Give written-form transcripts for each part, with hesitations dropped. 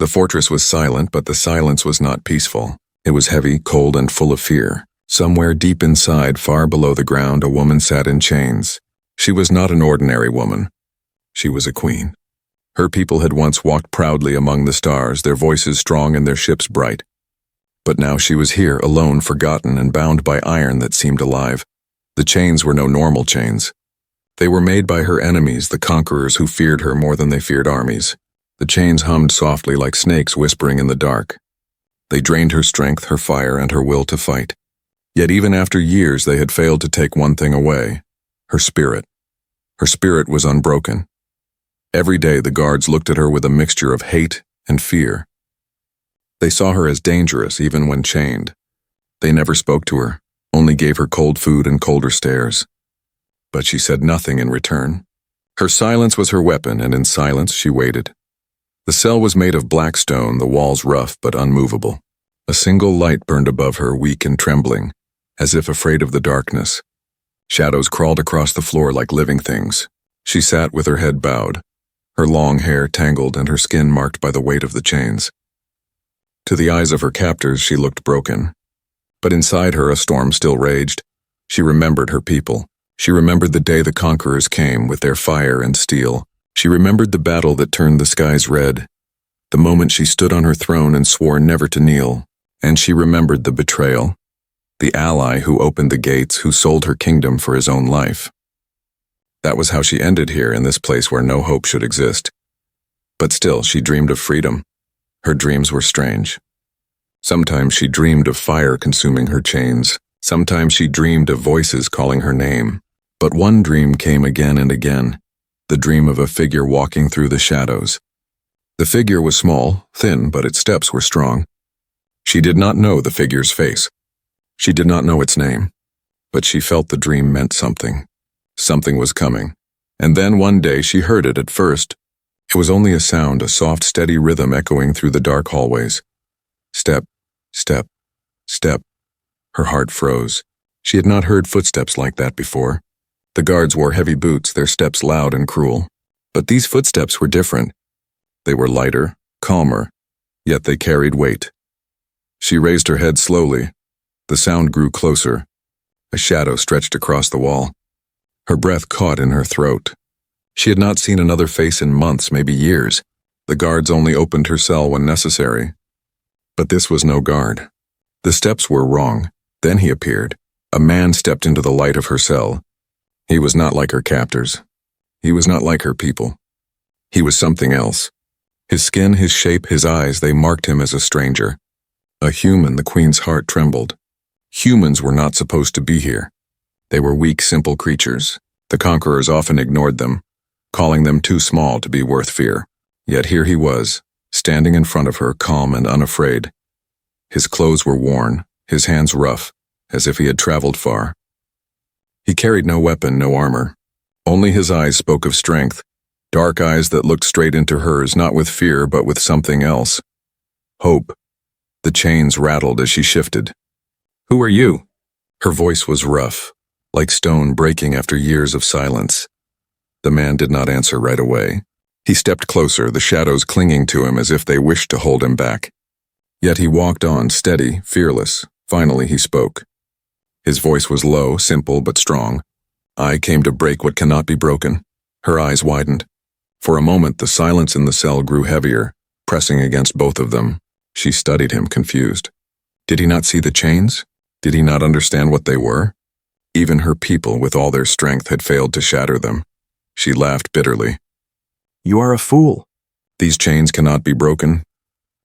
The fortress was silent, but the silence was not peaceful. It was heavy, cold, and full of fear. Somewhere deep inside, far below the ground, a woman sat in chains. She was not an ordinary woman. She was a queen. Her people had once walked proudly among the stars, their voices strong and their ships bright. But now she was here, alone, forgotten, and bound by iron that seemed alive. The chains were no normal chains. They were made by her enemies, the conquerors who feared her more than they feared armies. The chains hummed softly like snakes whispering in the dark. They drained her strength, her fire, and her will to fight. Yet even after years they had failed to take one thing away: her spirit. Her spirit was unbroken. Every day the guards looked at her with a mixture of hate and fear. They saw her as dangerous even when chained. They never spoke to her, only gave her cold food and colder stares. But she said nothing in return. Her silence was her weapon, and in silence she waited. The cell was made of black stone, the walls rough but unmovable. A single light burned above her, weak and trembling, as if afraid of the darkness. Shadows crawled across the floor like living things. She sat with her head bowed, her long hair tangled and her skin marked by the weight of the chains. To the eyes of her captors she looked broken. But inside her a storm still raged. She remembered her people. She remembered the day the conquerors came with their fire and steel. She remembered the battle that turned the skies red, the moment she stood on her throne and swore never to kneel. And she remembered the betrayal, the ally who opened the gates, who sold her kingdom for his own life. That was how she ended here, in this place where no hope should exist. But still, she dreamed of freedom. Her dreams were strange. Sometimes she dreamed of fire consuming her chains. Sometimes she dreamed of voices calling her name. But one dream came again and again, the dream of a figure walking through the shadows. The figure was small, thin, but its steps were strong. She did not know the figure's face. She did not know its name. But she felt the dream meant something. Something was coming. And then one day she heard it. At first, it was only a sound, a soft, steady rhythm echoing through the dark hallways. Step, step, step. Her heart froze. She had not heard footsteps like that before. The guards wore heavy boots, their steps loud and cruel. But these footsteps were different. They were lighter, calmer, yet they carried weight. She raised her head slowly. The sound grew closer. A shadow stretched across the wall. Her breath caught in her throat. She had not seen another face in months, maybe years. The guards only opened her cell when necessary. But this was no guard. The steps were wrong. Then he appeared. A man stepped into the light of her cell. He was not like her captors. He was not like her people. He was something else. His skin, his shape, his eyes, they marked him as a stranger. A human. The queen's heart trembled. Humans were not supposed to be here. They were weak, simple creatures. The conquerors often ignored them, calling them too small to be worth fear. Yet here he was, standing in front of her, calm and unafraid. His clothes were worn, his hands rough, as if he had traveled far. He carried no weapon, no armor. Only his eyes spoke of strength, dark eyes that looked straight into hers, not with fear, but with something else. Hope. The chains rattled as she shifted. "Who are you?" Her voice was rough, like stone breaking after years of silence. The man did not answer right away. He stepped closer, the shadows clinging to him as if they wished to hold him back. Yet he walked on, steady, fearless. Finally he spoke. His voice was low, simple, but strong. "I came to break what cannot be broken." Her eyes widened. For a moment the silence in the cell grew heavier, pressing against both of them. She studied him, confused. Did he not see the chains? Did he not understand what they were? Even her people, with all their strength, had failed to shatter them. She laughed bitterly. "You are a fool. These chains cannot be broken."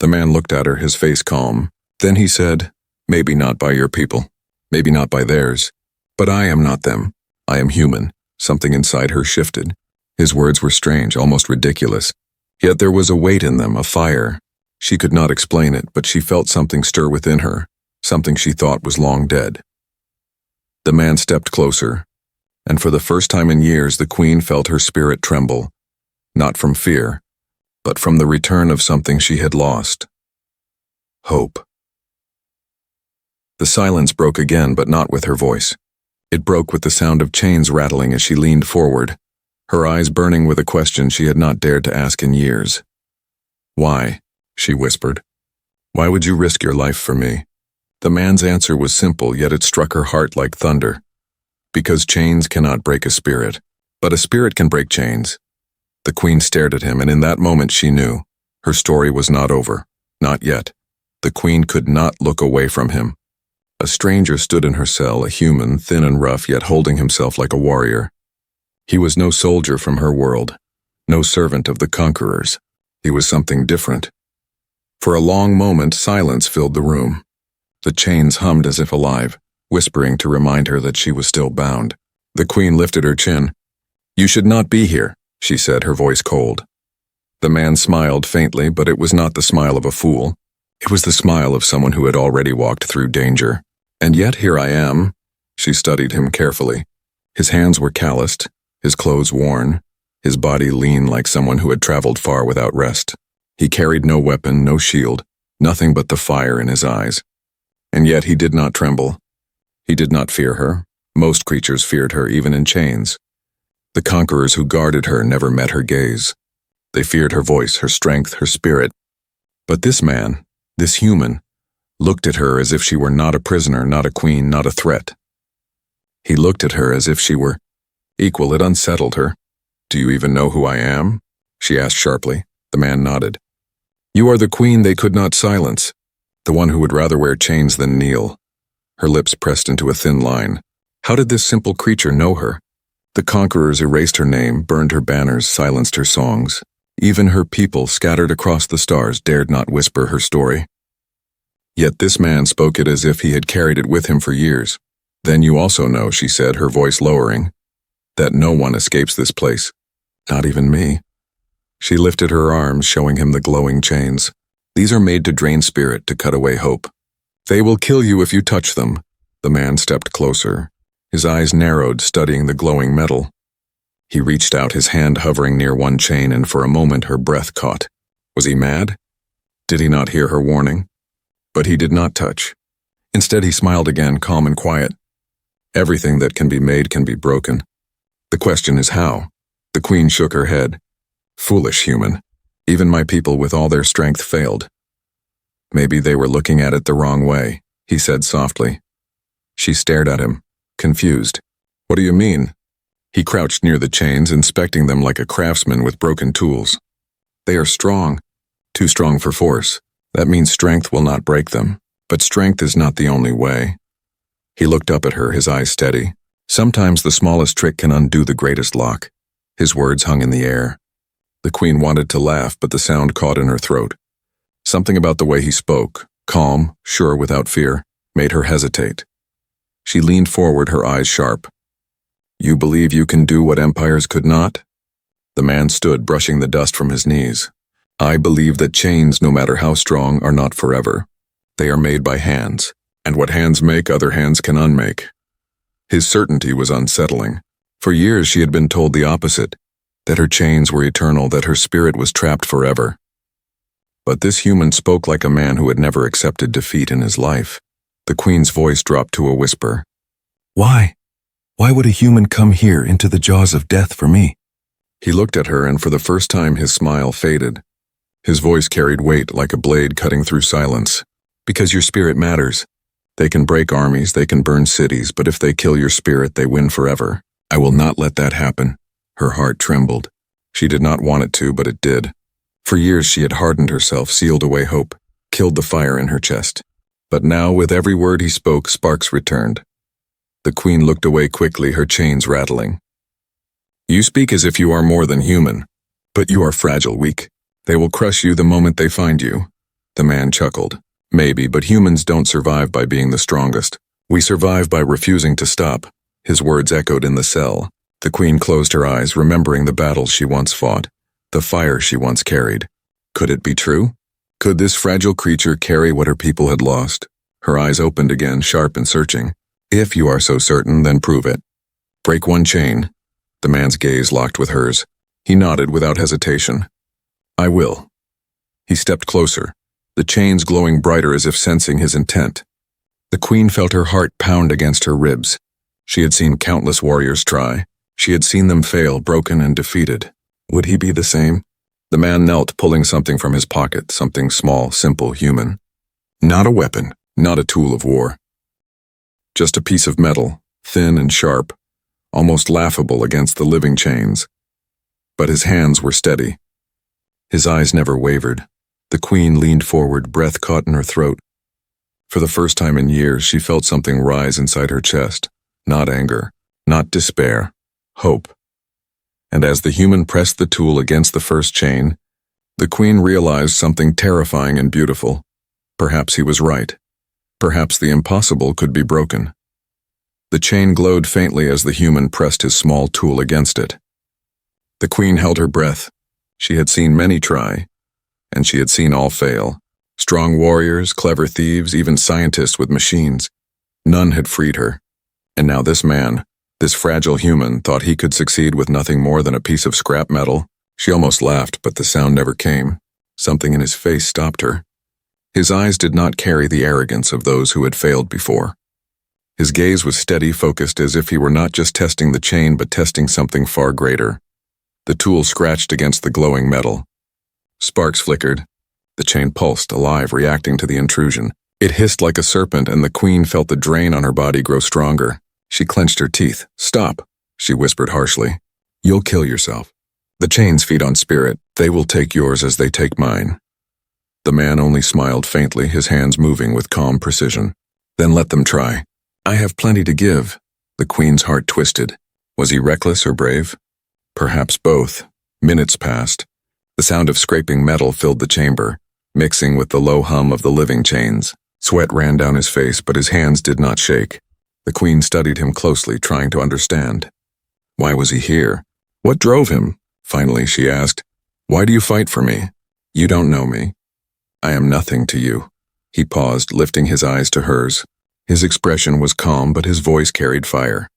The man looked at her, his face calm. Then he said, "Maybe not by your people. Maybe not by theirs. But I am not them. I am human." Something inside her shifted. His words were strange, almost ridiculous. Yet there was a weight in them, a fire. She could not explain it, but she felt something stir within her, something she thought was long dead. The man stepped closer, and for the first time in years the queen felt her spirit tremble, not from fear, but from the return of something she had lost. Hope. The silence broke again, but not with her voice. It broke with the sound of chains rattling as she leaned forward, her eyes burning with a question she had not dared to ask in years. Why? she whispered. "Why would you risk your life for me?" The man's answer was simple, yet it struck her heart like thunder. Because chains cannot break a spirit, but a spirit can break chains. The queen stared at him, and in that moment she knew. Her story was not over. Not yet. The queen could not look away from him. A stranger stood in her cell, a human, thin and rough, yet holding himself like a warrior. He was no soldier from her world, no servant of the conquerors. He was something different. For a long moment, silence filled the room. The chains hummed as if alive, whispering to remind her that she was still bound. The queen lifted her chin. "You should not be here," she said, her voice cold. The man smiled faintly, but it was not the smile of a fool. It was the smile of someone who had already walked through danger. "And yet here I am." She studied him carefully. His hands were calloused, his clothes worn, his body lean like someone who had traveled far without rest. He carried no weapon, no shield, nothing but the fire in his eyes. And yet he did not tremble. He did not fear her. Most creatures feared her, even in chains. The conquerors who guarded her never met her gaze. They feared her voice, her strength, her spirit. But this man, this human, looked at her as if she were not a prisoner, not a queen, not a threat. He looked at her as if she were equal. It unsettled her. "Do you even know who I am?" she asked sharply. The man nodded. "You are the queen they could not silence, the one who would rather wear chains than kneel." Her lips pressed into a thin line. How did this simple creature know her? The conquerors erased her name, burned her banners, silenced her songs. Even her people, scattered across the stars, dared not whisper her story. Yet this man spoke it as if he had carried it with him for years. "Then you also know," she said, her voice lowering, "that no one escapes this place. Not even me." She lifted her arms, showing him the glowing chains. "These are made to drain spirit, to cut away hope. They will kill you if you touch them." The man stepped closer. His eyes narrowed, studying the glowing metal. He reached out, his hand hovering near one chain, and for a moment her breath caught. Was he mad? Did he not hear her warning? But he did not touch. Instead he smiled again, calm and quiet. "Everything that can be made can be broken. The question is how." The queen shook her head. "Foolish human. Even my people with all their strength failed." "Maybe they were looking at it the wrong way," he said softly. She stared at him, confused. "What do you mean?" He crouched near the chains, inspecting them like a craftsman with broken tools. "They are strong. Too strong for force. That means strength will not break them. But strength is not the only way." He looked up at her, his eyes steady. "Sometimes the smallest trick can undo the greatest lock." His words hung in the air. The queen wanted to laugh, but the sound caught in her throat. Something about the way he spoke, calm, sure without fear, made her hesitate. She leaned forward, her eyes sharp. "You believe you can do what empires could not?" The man stood, brushing the dust from his knees. "I believe that chains, no matter how strong, are not forever. They are made by hands, and what hands make, other hands can unmake." His certainty was unsettling. For years she had been told the opposite, that her chains were eternal, that her spirit was trapped forever. But this human spoke like a man who had never accepted defeat in his life. The queen's voice dropped to a whisper. "Why? Why would a human come here into the jaws of death for me?" He looked at her, and for the first time his smile faded. His voice carried weight like a blade cutting through silence. "Because your spirit matters. They can break armies, they can burn cities, but if they kill your spirit, they win forever. I will not let that happen." Her heart trembled. She did not want it to, but it did. For years she had hardened herself, sealed away hope, killed the fire in her chest. But now, with every word he spoke, sparks returned. The queen looked away quickly, her chains rattling. "You speak as if you are more than human, but you are fragile, weak. They will crush you the moment they find you." The man chuckled. "Maybe, but humans don't survive by being the strongest. We survive by refusing to stop." His words echoed in the cell. The queen closed her eyes, remembering the battles she once fought, the fire she once carried. Could it be true? Could this fragile creature carry what her people had lost? Her eyes opened again, sharp and searching. "If you are so certain, then prove it. Break one chain." The man's gaze locked with hers. He nodded without hesitation. "I will." He stepped closer, the chains glowing brighter as if sensing his intent. The queen felt her heart pound against her ribs. She had seen countless warriors try. She had seen them fail, broken and defeated. Would he be the same? The man knelt, pulling something from his pocket, something small, simple, human. Not a weapon, not a tool of war. Just a piece of metal, thin and sharp, almost laughable against the living chains. But his hands were steady. His eyes never wavered. The queen leaned forward, breath caught in her throat. For the first time in years, she felt something rise inside her chest. Not anger, not despair, hope. And as the human pressed the tool against the first chain, the queen realized something terrifying and beautiful. Perhaps he was right. Perhaps the impossible could be broken. The chain glowed faintly as the human pressed his small tool against it. The queen held her breath. She had seen many try, and she had seen all fail. Strong warriors, clever thieves, even scientists with machines. None had freed her. And now this man, this fragile human, thought he could succeed with nothing more than a piece of scrap metal. She almost laughed, but the sound never came. Something in his face stopped her. His eyes did not carry the arrogance of those who had failed before. His gaze was steady, focused, as if he were not just testing the chain but testing something far greater. The tool scratched against the glowing metal. Sparks flickered. The chain pulsed, alive, reacting to the intrusion. It hissed like a serpent, and the queen felt the drain on her body grow stronger. She clenched her teeth. "Stop," she whispered harshly. "You'll kill yourself. The chains feed on spirit. They will take yours as they take mine." The man only smiled faintly, his hands moving with calm precision. "Then let them try. I have plenty to give." The queen's heart twisted. Was he reckless or brave? Perhaps both. Minutes passed. The sound of scraping metal filled the chamber, mixing with the low hum of the living chains. Sweat ran down his face, but his hands did not shake. The queen studied him closely, trying to understand. Why was he here? What drove him? Finally, she asked. "Why do you fight for me? You don't know me. I am nothing to you." He paused, lifting his eyes to hers. His expression was calm, but his voice carried fire.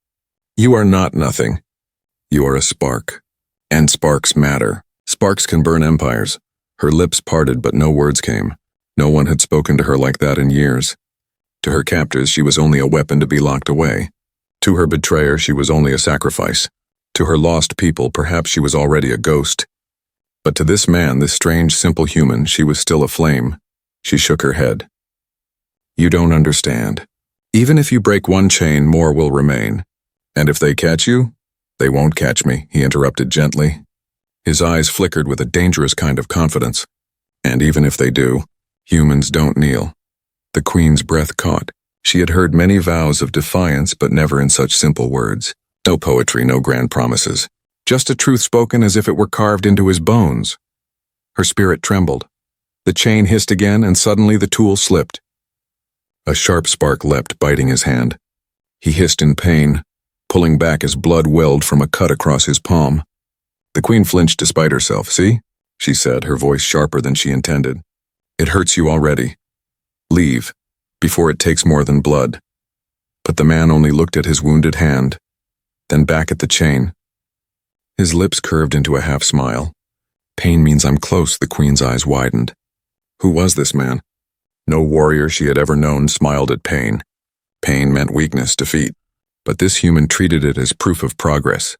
"You are not nothing. You are a spark. And sparks matter. Sparks can burn empires." Her lips parted, but no words came. No one had spoken to her like that in years. To her captors, she was only a weapon to be locked away. To her betrayer, she was only a sacrifice. To her lost people, perhaps she was already a ghost. But to this man, this strange, simple human, she was still a flame. She shook her head. "You don't understand. Even if you break one chain, more will remain. And if they catch you, they won't catch me," he interrupted gently. His eyes flickered with a dangerous kind of confidence. "And even if they do, humans don't kneel." The queen's breath caught. She had heard many vows of defiance, but never in such simple words. No poetry, no grand promises. Just a truth spoken as if it were carved into his bones. Her spirit trembled. The chain hissed again, and suddenly the tool slipped. A sharp spark leapt, biting his hand. He hissed in pain, pulling back as blood welled from a cut across his palm. The queen flinched despite herself. "See?" she said, her voice sharper than she intended. "It hurts you already. Leave, before it takes more than blood." But the man only looked at his wounded hand, then back at the chain. His lips curved into a half-smile. "Pain means I'm close," the queen's eyes widened. Who was this man? No warrior she had ever known smiled at pain. Pain meant weakness, defeat. But this human treated it as proof of progress.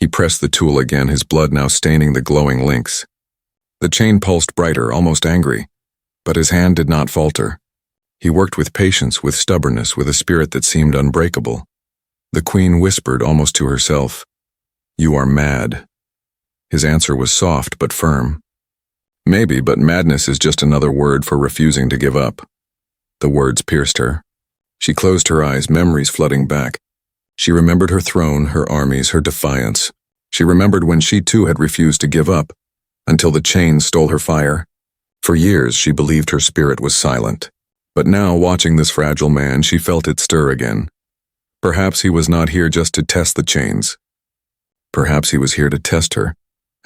He pressed the tool again, his blood now staining the glowing links. The chain pulsed brighter, almost angry. But his hand did not falter. He worked with patience, with stubbornness, with a spirit that seemed unbreakable. The queen whispered almost to herself, "You are mad." His answer was soft but firm. "Maybe, but madness is just another word for refusing to give up." The words pierced her. She closed her eyes, memories flooding back. She remembered her throne, her armies, her defiance. She remembered when she too had refused to give up, until the chains stole her fire. For years she believed her spirit was silent. But now, watching this fragile man, she felt it stir again. Perhaps he was not here just to test the chains. Perhaps he was here to test her.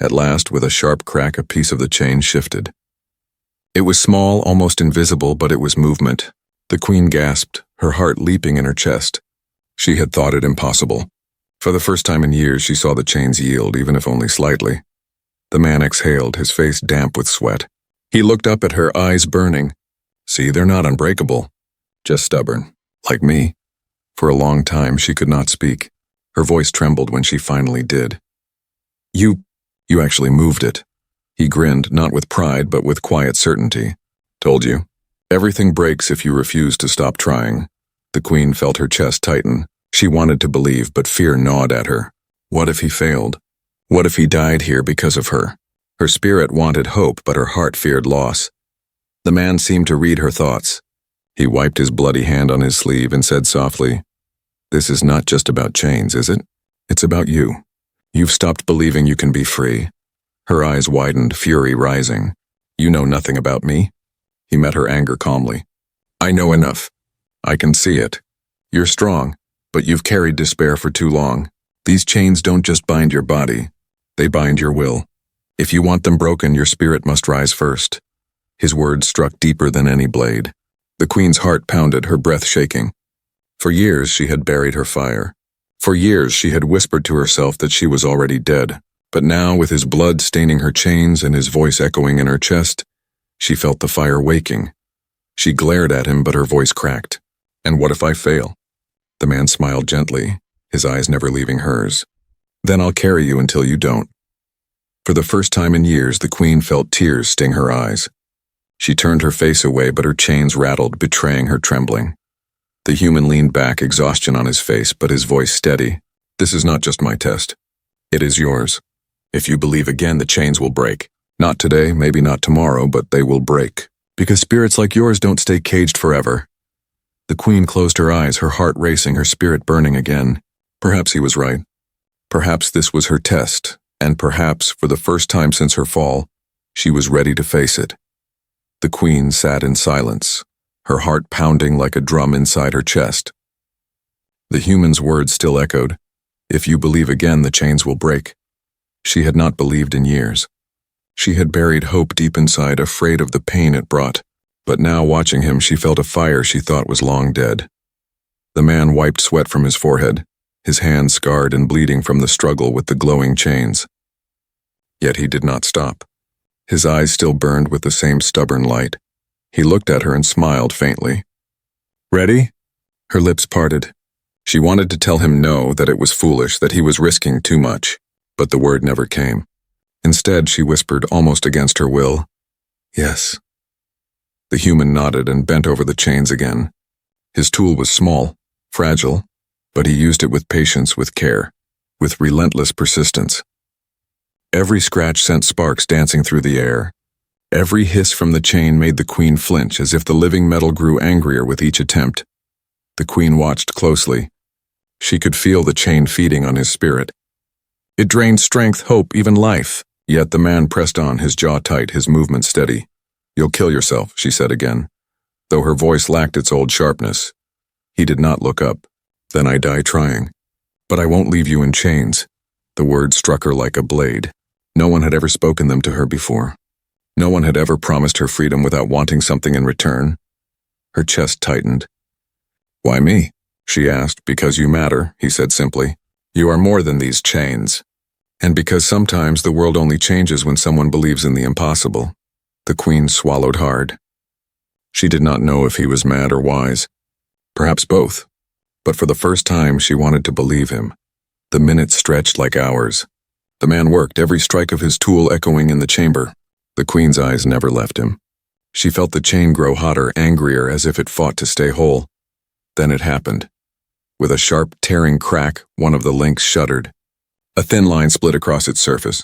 At last, with a sharp crack, a piece of the chain shifted. It was small, almost invisible, but it was movement. The queen gasped, her heart leaping in her chest. She had thought it impossible. For the first time in years, she saw the chains yield, even if only slightly. The man exhaled, his face damp with sweat. He looked up at her, eyes burning. "See, they're not unbreakable. Just stubborn. Like me." For a long time, she could not speak. Her voice trembled when she finally did. You actually moved it." He grinned, not with pride, but with quiet certainty. Told you. Everything breaks if you refuse to stop trying. The queen felt her chest tighten. She wanted to believe, but fear gnawed at her. What if he failed? What if he died here because of her? Her spirit wanted hope, but her heart feared loss. The man seemed to read her thoughts. He wiped his bloody hand on his sleeve and said softly, "This is not just about chains, is it? It's about you. You've stopped believing you can be free." Her eyes widened, fury rising. "You know nothing about me?" He met her anger calmly. "I know enough. I can see it. You're strong, but you've carried despair for too long. These chains don't just bind your body. They bind your will. If you want them broken, your spirit must rise first." His words struck deeper than any blade. The queen's heart pounded, her breath shaking. For years she had buried her fire. For years she had whispered to herself that she was already dead. But now, with his blood staining her chains and his voice echoing in her chest, she felt the fire waking. She glared at him, but her voice cracked. "And what if I fail?" The man smiled gently, his eyes never leaving hers. "Then I'll carry you until you don't." For the first time in years, the queen felt tears sting her eyes. She turned her face away, but her chains rattled, betraying her trembling. The human leaned back, exhaustion on his face, but his voice steady. "This is not just my test. It is yours. If you believe again, the chains will break. Not today, maybe not tomorrow, but they will break. Because spirits like yours don't stay caged forever." The queen closed her eyes, her heart racing, her spirit burning again. Perhaps he was right. Perhaps this was her test, and perhaps, for the first time since her fall, she was ready to face it. The queen sat in silence, her heart pounding like a drum inside her chest. The human's words still echoed. "If you believe again, the chains will break." She had not believed in years. She had buried hope deep inside, afraid of the pain it brought. But now, watching him, she felt a fire she thought was long dead. The man wiped sweat from his forehead, his hands scarred and bleeding from the struggle with the glowing chains. Yet he did not stop. His eyes still burned with the same stubborn light. He looked at her and smiled faintly. "Ready?" Her lips parted. She wanted to tell him no, that it was foolish, that he was risking too much. But the word never came. Instead, she whispered, almost against her will, "Yes." The human nodded and bent over the chains again. His tool was small, fragile, but he used it with patience, with care, with relentless persistence. Every scratch sent sparks dancing through the air. Every hiss from the chain made the queen flinch, as if the living metal grew angrier with each attempt. The queen watched closely. She could feel the chain feeding on his spirit. It drained strength, hope, even life. Yet the man pressed on, his jaw tight, his movement steady. "You'll kill yourself," she said again, though her voice lacked its old sharpness. He did not look up. "Then I die trying. But I won't leave you in chains." The words struck her like a blade. No one had ever spoken them to her before. No one had ever promised her freedom without wanting something in return. Her chest tightened. "Why me?" she asked. "Because you matter," he said simply. "You are more than these chains. And because sometimes the world only changes when someone believes in the impossible." The queen swallowed hard. She did not know if he was mad or wise. Perhaps both. But for the first time, she wanted to believe him. The minutes stretched like hours. The man worked, every strike of his tool echoing in the chamber. The queen's eyes never left him. She felt the chain grow hotter, angrier, as if it fought to stay whole. Then it happened. With a sharp, tearing crack, one of the links shuddered. A thin line split across its surface.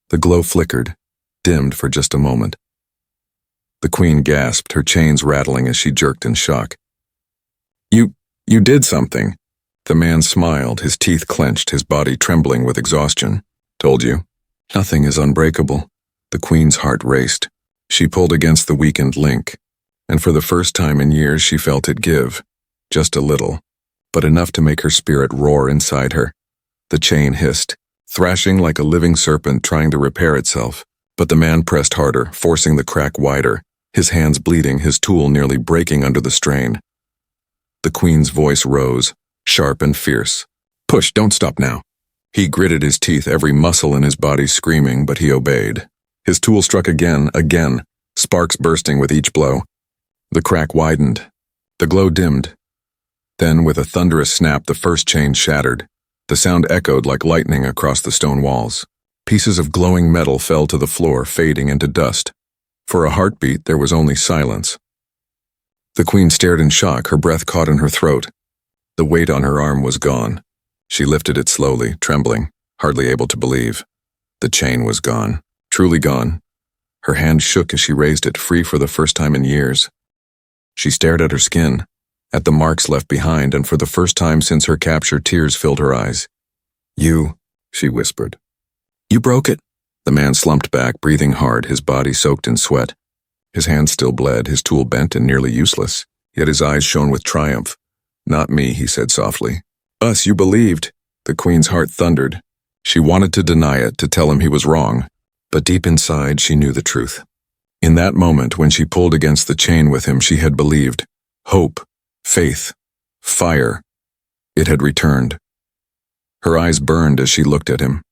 The glow flickered, dimmed for just a moment. The queen gasped, her chains rattling as she jerked in shock. You did something." The man smiled, his teeth clenched, his body trembling with exhaustion. "Told you. Nothing is unbreakable." The queen's heart raced. She pulled against the weakened link, and for the first time in years she felt it give. Just a little, but enough to make her spirit roar inside her. The chain hissed, thrashing like a living serpent trying to repair itself. But the man pressed harder, forcing the crack wider, his hands bleeding, his tool nearly breaking under the strain. The queen's voice rose, sharp and fierce. "Push, don't stop now." He gritted his teeth, every muscle in his body screaming, but he obeyed. His tool struck again, sparks bursting with each blow. The crack widened. The glow dimmed. Then, with a thunderous snap, the first chain shattered. The sound echoed like lightning across the stone walls. Pieces of glowing metal fell to the floor, fading into dust. For a heartbeat, there was only silence. The queen stared in shock, her breath caught in her throat. The weight on her arm was gone. She lifted it slowly, trembling, hardly able to believe. The chain was gone, truly gone. Her hand shook as she raised it, free for the first time in years. She stared at her skin, at the marks left behind, and for the first time since her capture, tears filled her eyes. "You," she whispered. "You broke it." The man slumped back, breathing hard, his body soaked in sweat. His hand still bled, his tool bent and nearly useless, yet his eyes shone with triumph. "Not me," he said softly. "Us, you believed." The queen's heart thundered. She wanted to deny it, to tell him he was wrong, but deep inside she knew the truth. In that moment, when she pulled against the chain with him, she had believed. Hope, faith, fire. It had returned. Her eyes burned as she looked at him.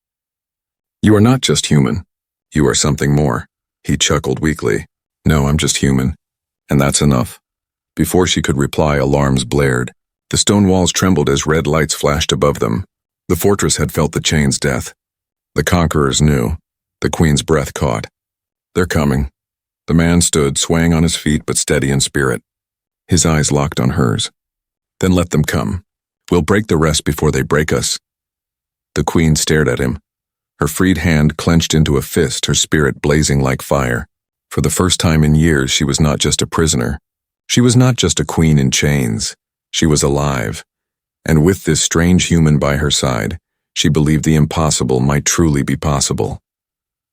"You are not just human. You are something more." He chuckled weakly. "No, I'm just human. And that's enough." Before she could reply, alarms blared. The stone walls trembled as red lights flashed above them. The fortress had felt the chain's death. The conquerors knew. The queen's breath caught. "They're coming." The man stood, swaying on his feet but steady in spirit. His eyes locked on hers. "Then let them come. We'll break the rest before they break us." The queen stared at him. Her freed hand clenched into a fist, her spirit blazing like fire. For the first time in years, she was not just a prisoner. She was not just a queen in chains. She was alive. And with this strange human by her side, she believed the impossible might truly be possible.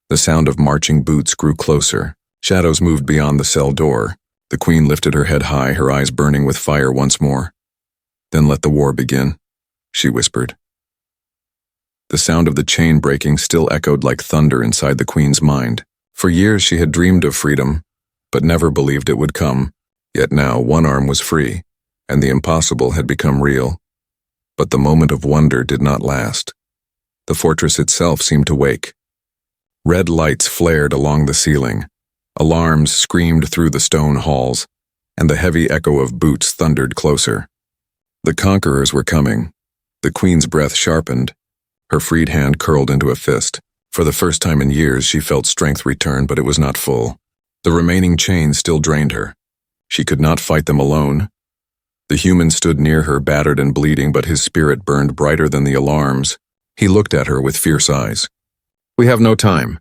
The sound of marching boots grew closer. Shadows moved beyond the cell door. The queen lifted her head high, her eyes burning with fire once more. "Then let the war begin," she whispered. The sound of the chain breaking still echoed like thunder inside the queen's mind. For years she had dreamed of freedom, but never believed it would come. Yet now one arm was free, and the impossible had become real. But the moment of wonder did not last. The fortress itself seemed to wake. Red lights flared along the ceiling. Alarms screamed through the stone halls, and the heavy echo of boots thundered closer. The conquerors were coming. The queen's breath sharpened. Her freed hand curled into a fist. For the first time in years, she felt strength return, but it was not full. The remaining chains still drained her. She could not fight them alone. The human stood near her, battered and bleeding, but his spirit burned brighter than the alarms. He looked at her with fierce eyes. "We have no time.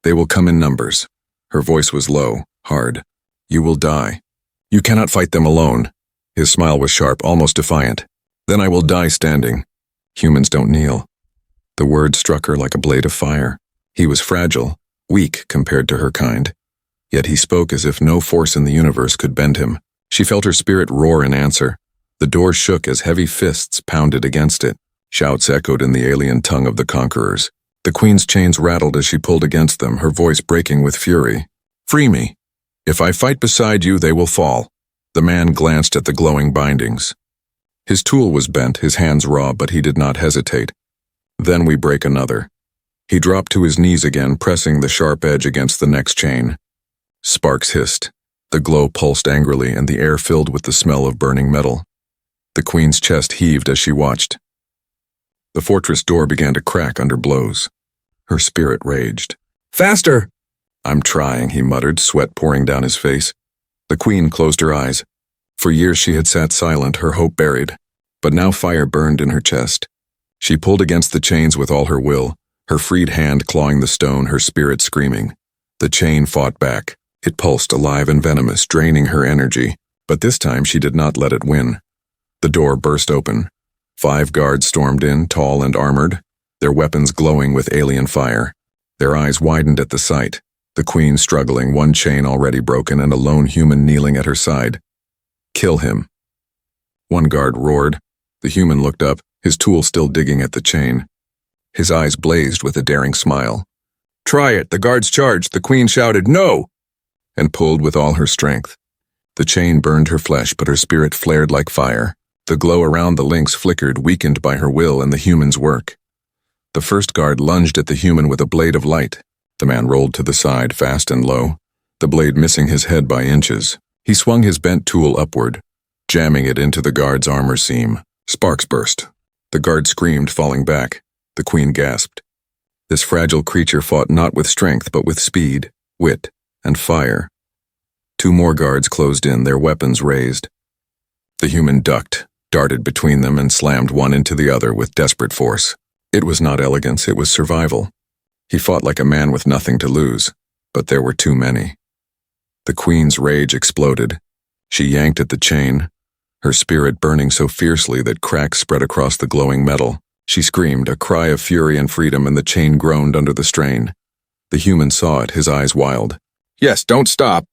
They will come in numbers." Her voice was low, hard. "You will die. You cannot fight them alone." His smile was sharp, almost defiant. "Then I will die standing. Humans don't kneel." The word struck her like a blade of fire. He was fragile, weak compared to her kind. Yet he spoke as if no force in the universe could bend him. She felt her spirit roar in answer. The door shook as heavy fists pounded against it. Shouts echoed in the alien tongue of the conquerors. The queen's chains rattled as she pulled against them, her voice breaking with fury. "Free me. If I fight beside you, they will fall." The man glanced at the glowing bindings. His tool was bent, his hands raw, but he did not hesitate. "Then we break another." He dropped to his knees again, pressing the sharp edge against the next chain. Sparks hissed. The glow pulsed angrily, and the air filled with the smell of burning metal. The queen's chest heaved as she watched. The fortress door began to crack under blows. Her spirit raged. "Faster!" "I'm trying," he muttered, sweat pouring down his face. The queen closed her eyes. For years she had sat silent, her hope buried. But now fire burned in her chest. She pulled against the chains with all her will, her freed hand clawing the stone, her spirit screaming. The chain fought back. It pulsed alive and venomous, draining her energy. But this time she did not let it win. The door burst open. 5 guards stormed in, tall and armored, their weapons glowing with alien fire. Their eyes widened at the sight. The queen struggling, one chain already broken, and a lone human kneeling at her side. "Kill him." One guard roared. The human looked up, his tool still digging at the chain. His eyes blazed with a daring smile. "Try it," the guards charged. The queen shouted, "No!" and pulled with all her strength. The chain burned her flesh, but her spirit flared like fire. The glow around the links flickered, weakened by her will and the human's work. The first guard lunged at the human with a blade of light. The man rolled to the side, fast and low, the blade missing his head by inches. He swung his bent tool upward, jamming it into the guard's armor seam. Sparks burst. The guard screamed, falling back. The queen gasped. This fragile creature fought not with strength but with speed, wit, and fire. 2 more guards closed in, their weapons raised. The human ducked, darted between them, and slammed one into the other with desperate force. It was not elegance, it was survival. He fought like a man with nothing to lose, but there were too many. The queen's rage exploded. She yanked at the chain, her spirit burning so fiercely that cracks spread across the glowing metal. She screamed, a cry of fury and freedom, and the chain groaned under the strain. The human saw it, his eyes wild. "Yes, don't stop!"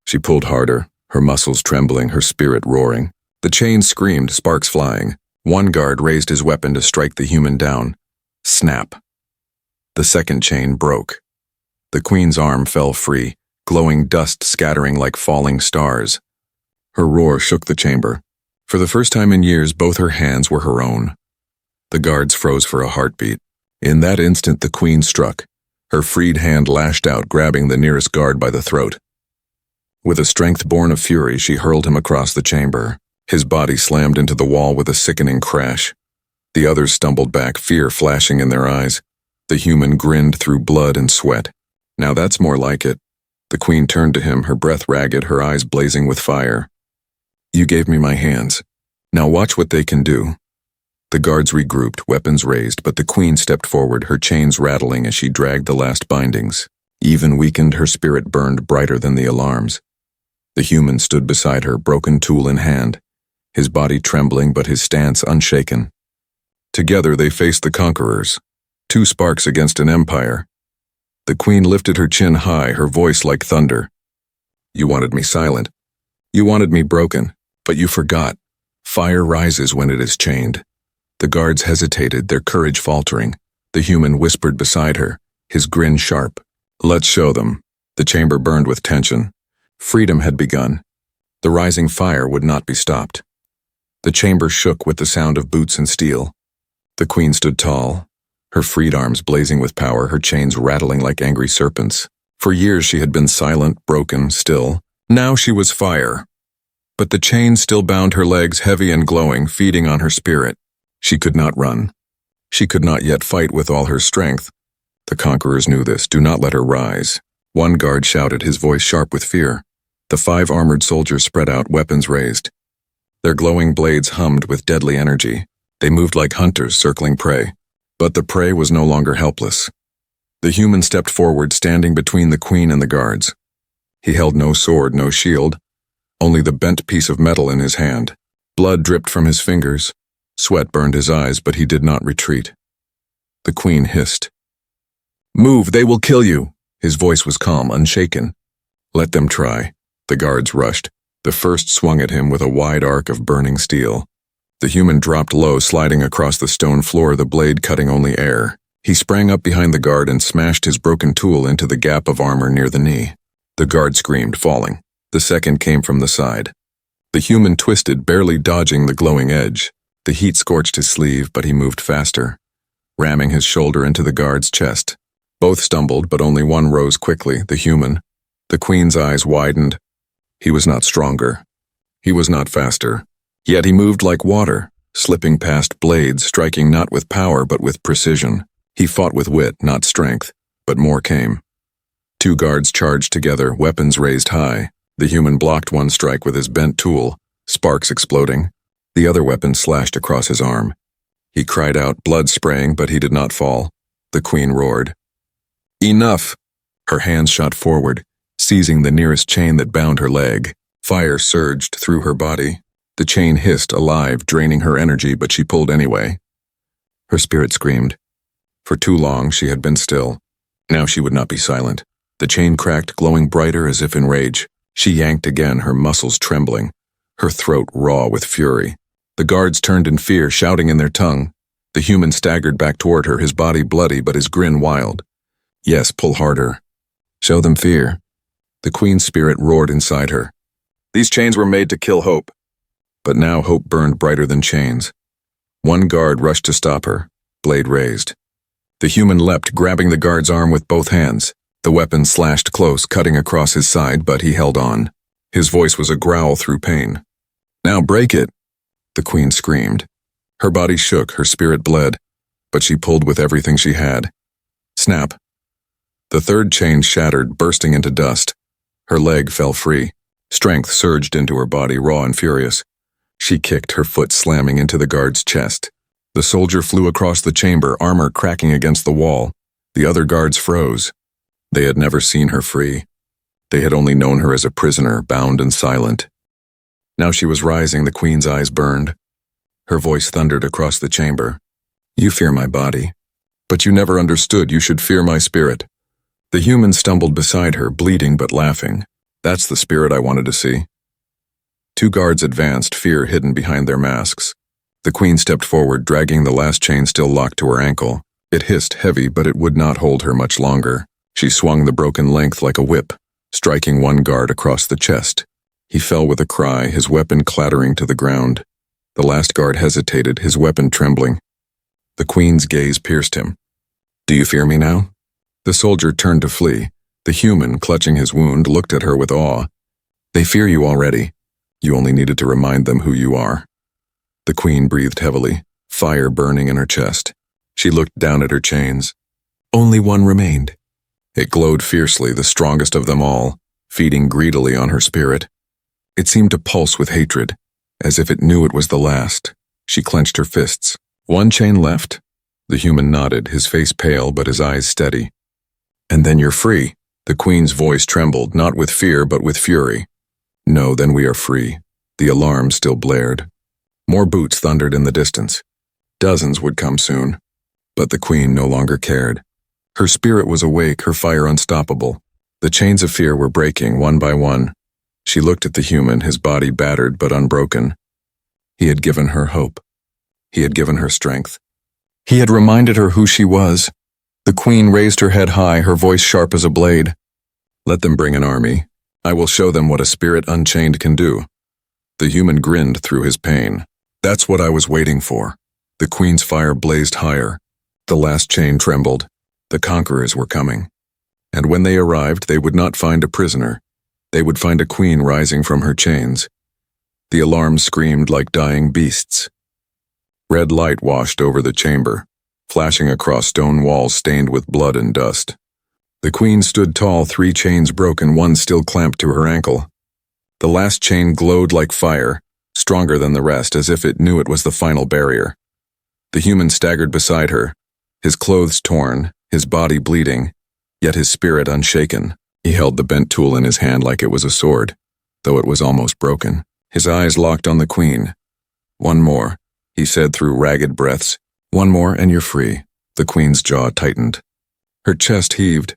She pulled harder, her muscles trembling, her spirit roaring. The chain screamed, sparks flying. One guard raised his weapon to strike the human down. Snap. The second chain broke. The queen's arm fell free, glowing dust scattering like falling stars. Her roar shook the chamber. For the first time in years, both her hands were her own. The guards froze for a heartbeat. In that instant, the queen struck. Her freed hand lashed out, grabbing the nearest guard by the throat. With a strength born of fury, she hurled him across the chamber. His body slammed into the wall with a sickening crash. The others stumbled back, fear flashing in their eyes. The human grinned through blood and sweat. "Now that's more like it." The queen turned to him, her breath ragged, her eyes blazing with fire. "You gave me my hands. Now watch what they can do." The guards regrouped, weapons raised, but the queen stepped forward, her chains rattling as she dragged the last bindings. Even weakened, her spirit burned brighter than the alarms. The human stood beside her, broken tool in hand, his body trembling but his stance unshaken. Together they faced the conquerors, 2 sparks against an empire. The queen lifted her chin high, her voice like thunder. "You wanted me silent. You wanted me broken, but you forgot. Fire rises when it is chained." The guards hesitated, their courage faltering. The human whispered beside her, his grin sharp. "Let's show them." The chamber burned with tension. Freedom had begun. The rising fire would not be stopped. The chamber shook with the sound of boots and steel. The queen stood tall, her freed arms blazing with power, her chains rattling like angry serpents. For years she had been silent, broken, still. Now she was fire. But the chains still bound her legs, heavy and glowing, feeding on her spirit. She could not run. She could not yet fight with all her strength. The conquerors knew this. "Do not let her rise." One guard shouted, his voice sharp with fear. The 5 armored soldiers spread out, weapons raised. Their glowing blades hummed with deadly energy. They moved like hunters circling prey. But the prey was no longer helpless. The human stepped forward, standing between the queen and the guards. He held no sword, no shield, only the bent piece of metal in his hand. Blood dripped from his fingers. Sweat burned his eyes, but he did not retreat. The queen hissed. "Move, they will kill you." His voice was calm, unshaken. "Let them try." The guards rushed. The first swung at him with a wide arc of burning steel. The human dropped low, sliding across the stone floor, the blade cutting only air. He sprang up behind the guard and smashed his broken tool into the gap of armor near the knee. The guard screamed, falling. The second came from the side. The human twisted, barely dodging the glowing edge. The heat scorched his sleeve, but he moved faster, ramming his shoulder into the guard's chest. Both stumbled, but only one rose quickly, the human. The queen's eyes widened. He was not stronger. He was not faster. Yet he moved like water, slipping past blades, striking not with power but with precision. He fought with wit, not strength, but more came. 2 guards charged together, weapons raised high. The human blocked one strike with his bent tool, sparks exploding. The other weapon slashed across his arm. He cried out, blood spraying, but he did not fall. The queen roared. "Enough!" Her hands shot forward, seizing the nearest chain that bound her leg. Fire surged through her body. The chain hissed, alive, draining her energy, but she pulled anyway. Her spirit screamed. For too long she had been still. Now she would not be silent. The chain cracked, glowing brighter as if in rage. She yanked again, her muscles trembling, her throat raw with fury. The guards turned in fear, shouting in their tongue. The human staggered back toward her, his body bloody but his grin wild. "Yes, pull harder. Show them fear." The queen's spirit roared inside her. These chains were made to kill hope. But now hope burned brighter than chains. One guard rushed to stop her, blade raised. The human leapt, grabbing the guard's arm with both hands. The weapon slashed close, cutting across his side, but he held on. His voice was a growl through pain. "Now break it!" The queen screamed. Her body shook, her spirit bled, but she pulled with everything she had. Snap. The third chain shattered, bursting into dust. Her leg fell free. Strength surged into her body, raw and furious. She kicked, her foot slamming into the guard's chest. The soldier flew across the chamber, armor cracking against the wall. The other guards froze. They had never seen her free. They had only known her as a prisoner, bound and silent. Now she was rising, the queen's eyes burned. Her voice thundered across the chamber. You fear my body, but you never understood you should fear my spirit. The human stumbled beside her, bleeding but laughing. That's the spirit I wanted to see. Two guards advanced, fear hidden behind their masks. The queen stepped forward, dragging the last chain still locked to her ankle. It hissed heavy, but it would not hold her much longer. She swung the broken length like a whip, striking one guard across the chest. He fell with a cry, his weapon clattering to the ground. The last guard hesitated, his weapon trembling. The queen's gaze pierced him. Do you fear me now? The soldier turned to flee. The human, clutching his wound, looked at her with awe. They fear you already. You only needed to remind them who you are. The queen breathed heavily, fire burning in her chest. She looked down at her chains. Only one remained. It glowed fiercely, the strongest of them all, feeding greedily on her spirit. It seemed to pulse with hatred, as if it knew it was the last. She clenched her fists. One chain left? The human nodded, his face pale but his eyes steady. And then you're free. The queen's voice trembled, not with fear but with fury. No, then we are free. The alarm still blared. More boots thundered in the distance. Dozens would come soon. But the queen no longer cared. Her spirit was awake, her fire unstoppable. The chains of fear were breaking, one by one. She looked at the human, his body battered but unbroken. He had given her hope. He had given her strength. He had reminded her who she was. The queen raised her head high, her voice sharp as a blade. Let them bring an army. I will show them what a spirit unchained can do. The human grinned through his pain. That's what I was waiting for. The queen's fire blazed higher. The last chain trembled. The conquerors were coming. And when they arrived, they would not find a prisoner. They would find a queen rising from her chains. The alarm screamed like dying beasts. Red light washed over the chamber, flashing across stone walls stained with blood and dust. The queen stood tall, 3 chains broken, one still clamped to her ankle. The last chain glowed like fire, stronger than the rest, as if it knew it was the final barrier. The human staggered beside her, his clothes torn, his body bleeding, yet his spirit unshaken. He held the bent tool in his hand like it was a sword, though it was almost broken. His eyes locked on the queen. One more, he said through ragged breaths. One more and you're free. The queen's jaw tightened. Her chest heaved.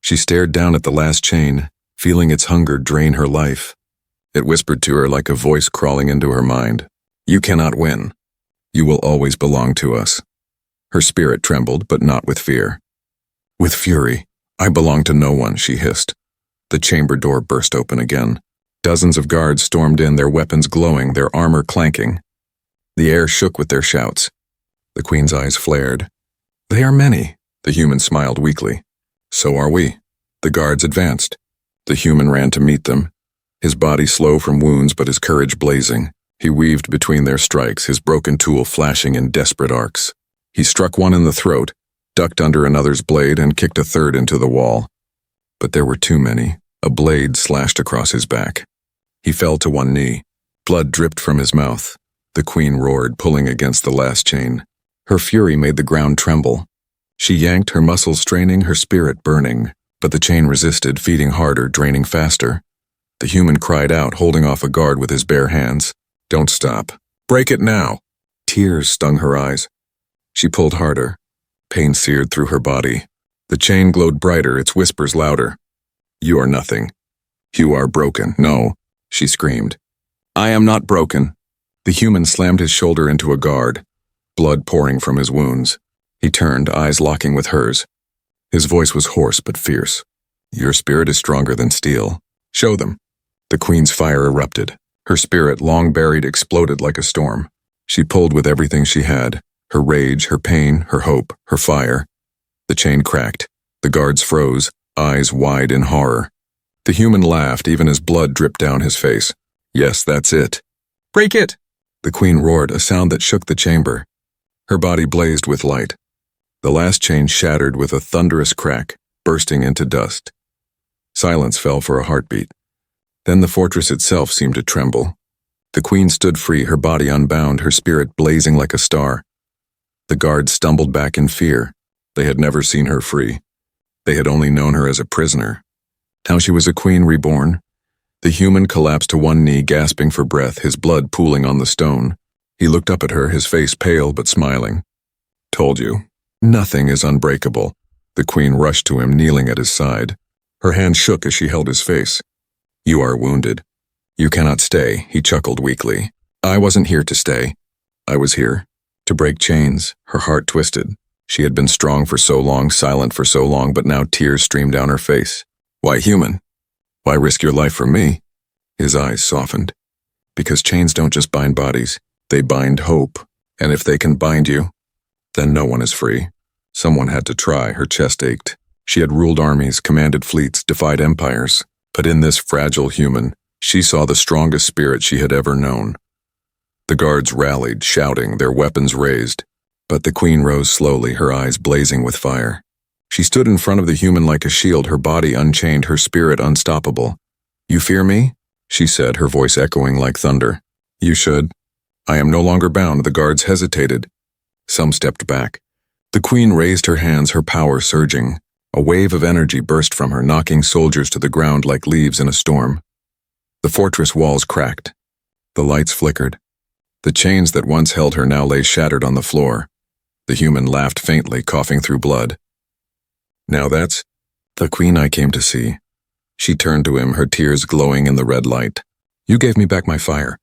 She stared down at the last chain, feeling its hunger drain her life. It whispered to her like a voice crawling into her mind. You cannot win. You will always belong to us. Her spirit trembled, but not with fear. With fury. I belong to no one, she hissed. The chamber door burst open again. Dozens of guards stormed in, their weapons glowing, their armor clanking. The air shook with their shouts. The queen's eyes flared. They are many, the human smiled weakly. So are we. The guards advanced. The human ran to meet them, his body slow from wounds but his courage blazing. He weaved between their strikes, his broken tool flashing in desperate arcs. He struck one in the throat, ducked under another's blade, and kicked a third into the wall. But there were too many. A blade slashed across his back. He fell to one knee. Blood dripped from his mouth. The queen roared, pulling against the last chain. Her fury made the ground tremble. She yanked, her muscles straining, her spirit burning. But the chain resisted, feeding harder, draining faster. The human cried out, holding off a guard with his bare hands. Don't stop. Break it now. Tears stung her eyes. She pulled harder. Pain seared through her body. The chain glowed brighter, its whispers louder. You are nothing. You are broken. No, she screamed. I am not broken. The human slammed his shoulder into a guard, blood pouring from his wounds. He turned, eyes locking with hers. His voice was hoarse but fierce. Your spirit is stronger than steel. Show them. The queen's fire erupted. Her spirit, long buried, exploded like a storm. She pulled with everything she had. Her rage, her pain, her hope, her fire. The chain cracked. The guards froze, eyes wide in horror. The human laughed even as blood dripped down his face. Yes, that's it. Break it! The queen roared, a sound that shook the chamber. Her body blazed with light. The last chain shattered with a thunderous crack, bursting into dust. Silence fell for a heartbeat. Then the fortress itself seemed to tremble. The queen stood free, her body unbound, her spirit blazing like a star. The guards stumbled back in fear. They had never seen her free. They had only known her as a prisoner. Now she was a queen reborn. The human collapsed to one knee, gasping for breath, his blood pooling on the stone. He looked up at her, his face pale but smiling. "Told you. Nothing is unbreakable." The queen rushed to him, kneeling at his side. Her hand shook as she held his face. "You are wounded. You cannot stay," he chuckled weakly. "I wasn't here to stay. I was here to break chains." Her heart twisted. She had been strong for so long, silent for so long, but now tears streamed down her face. "Why, human? Why risk your life for me?" His eyes softened. "Because chains don't just bind bodies, they bind hope. And if they can bind you, then no one is free." Someone had to try. Her chest ached. She had ruled armies, commanded fleets, defied empires. But in this fragile human, she saw the strongest spirit she had ever known. The guards rallied, shouting, their weapons raised. But the queen rose slowly, her eyes blazing with fire. She stood in front of the human like a shield, her body unchained, her spirit unstoppable. "You fear me?" she said, her voice echoing like thunder. "You should. I am no longer bound." The guards hesitated. Some stepped back. The queen raised her hands, her power surging. A wave of energy burst from her, knocking soldiers to the ground like leaves in a storm. The fortress walls cracked. The lights flickered. The chains that once held her now lay shattered on the floor. The human laughed faintly, coughing through blood. "Now that's the queen I came to see." She turned to him, her tears glowing in the red light. "You gave me back my fire.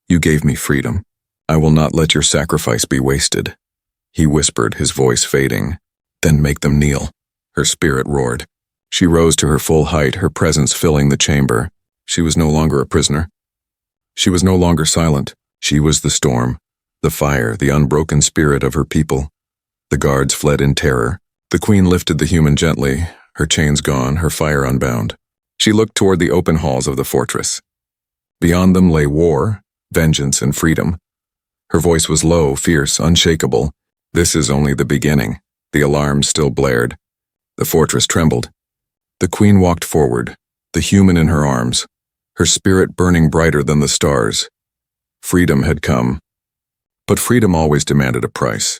You gave me freedom. I will not let your sacrifice be wasted." He whispered, his voice fading. "Then make them kneel." Her spirit roared. She rose to her full height, her presence filling the chamber. She was no longer a prisoner. She was no longer silent. She was the storm, the fire, the unbroken spirit of her people. The guards fled in terror. The queen lifted the human gently, her chains gone, her fire unbound. She looked toward the open halls of the fortress. Beyond them lay war, vengeance, and freedom. Her voice was low, fierce, unshakable. "This is only the beginning." The alarms still blared. The fortress trembled. The queen walked forward, the human in her arms, her spirit burning brighter than the stars. Freedom had come. But freedom always demanded a price.